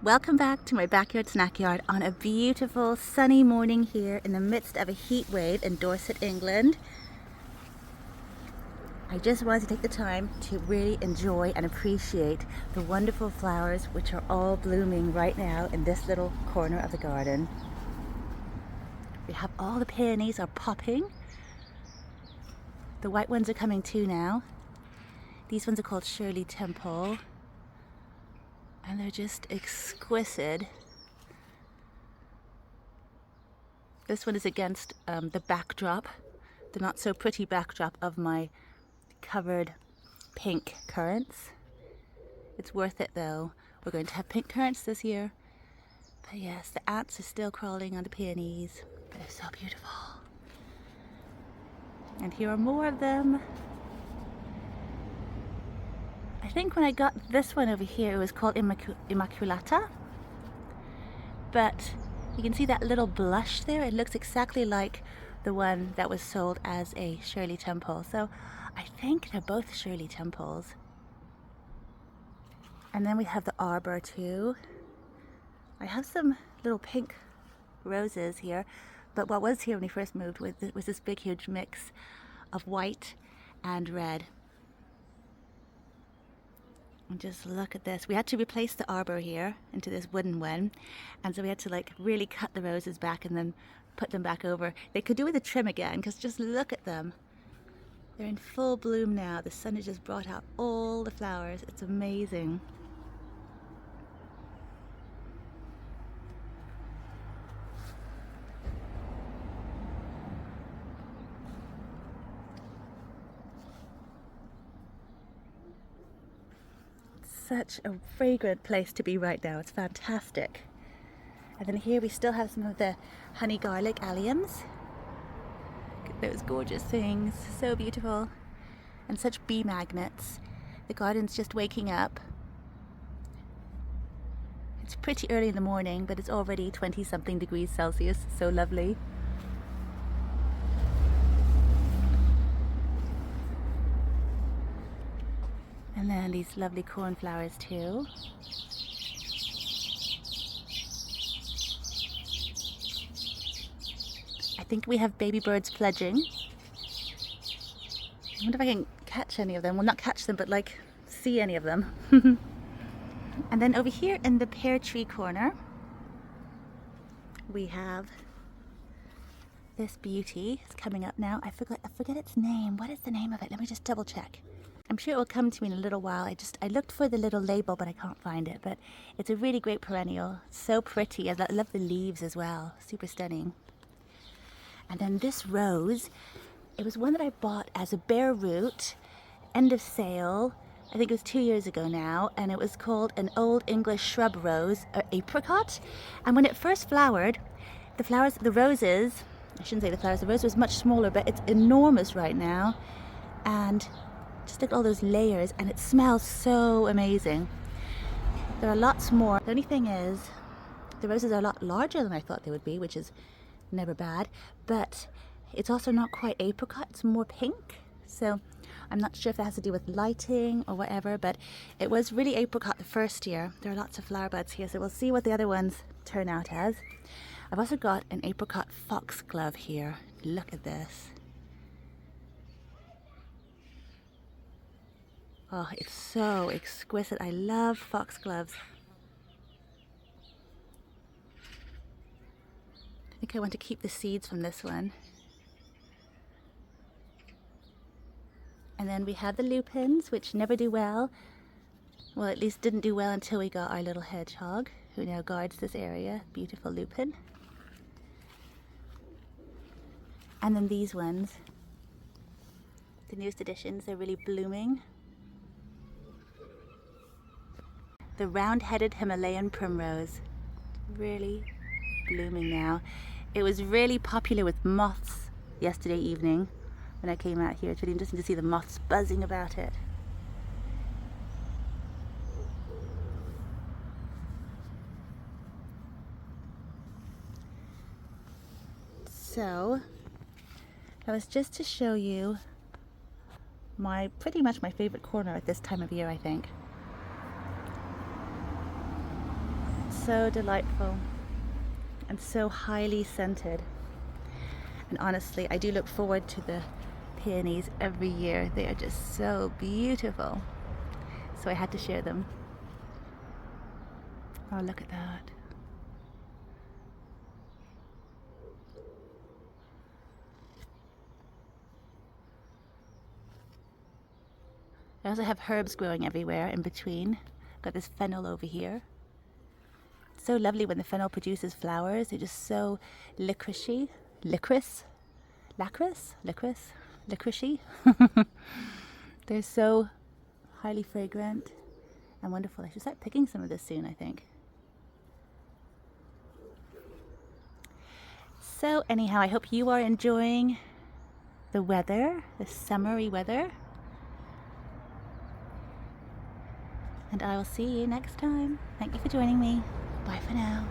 Welcome back to my backyard snack yard on a beautiful sunny morning here in the midst of a heat wave in Dorset, England. I just wanted to take the time to really enjoy and appreciate the wonderful flowers which are all blooming right now in this little corner of the garden. We have all the peonies are popping. The white ones are coming too now. These ones are called Shirley Temple. And they're just exquisite. This one is against the backdrop, the not so pretty backdrop of my covered pink currants. It's worth it though. We're going to have pink currants this year. But yes, the ants are still crawling on the peonies. They're so beautiful. And here are more of them. I think when I got this one over here, it was called Immaculata. But you can see that little blush there. It looks exactly like the one that was sold as a Shirley Temple. So I think they're both Shirley Temples. And then we have the arbor too. I have some little pink roses here, but what was here when we first moved was this big huge mix of white and red. And just look at this. We had to replace the arbor here into this wooden one. And so we had to like really cut the roses back and then put them back over. They could do with a trim again because just look at them. They're in full bloom now. The sun has just brought out all the flowers. It's amazing. Such a fragrant place to be right now. It's fantastic. And then here we still have some of the honey garlic alliums. Look at those gorgeous things, so beautiful. And such bee magnets. The garden's just waking up. It's pretty early in the morning, but it's already 20 something degrees Celsius, so lovely. And then these lovely cornflowers too. I think we have baby birds fledging. I wonder if I can catch any of them. Well, not catch them, but like see any of them. And then over here in the pear tree corner, we have this beauty. It's coming up now. I forget its name. What is the name of it? Let me just double check. I'm sure it will come to me in a little while. I looked for the little label, but I can't find it. But it's a really great perennial. So pretty. I love the leaves as well. Super stunning. And then this rose, it was one that I bought as a bare root, end of sale. I think it was 2 years ago now. And it was called an Old English Shrub Rose, or apricot. And when it first flowered, the roses, I shouldn't say the flowers, the rose was much smaller, but it's enormous right now. And just look at all those layers, and it smells so amazing. There are lots more. The only thing is, the roses are a lot larger than I thought they would be, which is never bad, but it's also not quite apricot, it's more pink. So I'm not sure if that has to do with lighting or whatever, but it was really apricot the first year. There are lots of flower buds here, so we'll see what the other ones turn out as. I've also got an apricot foxglove here. Look at this. Oh, it's so exquisite. I love foxgloves. I think I want to keep the seeds from this one. And then we have the lupins, which never do well. Well, at least didn't do well until we got our little hedgehog, who now guards this area. Beautiful lupin. And then these ones, the newest additions, they're really blooming. The round-headed Himalayan primrose, really blooming now. It was really popular with moths yesterday evening when I came out here. It's really interesting to see the moths buzzing about it. So that was just to show you pretty much my favorite corner at this time of year, I think. so delightful and so highly scented. And honestly, I do look forward to the peonies every year. They are just so beautiful. So I had to share them. Oh, look at that. I also have herbs growing everywhere in between. Got this fennel over here. It's so lovely when the fennel produces flowers. They're just so licoricey. Licoricey. They're so highly fragrant and wonderful. I should start picking some of this soon, I think. So anyhow, I hope you are enjoying the weather, the summery weather. And I will see you next time. Thank you for joining me. Bye for now.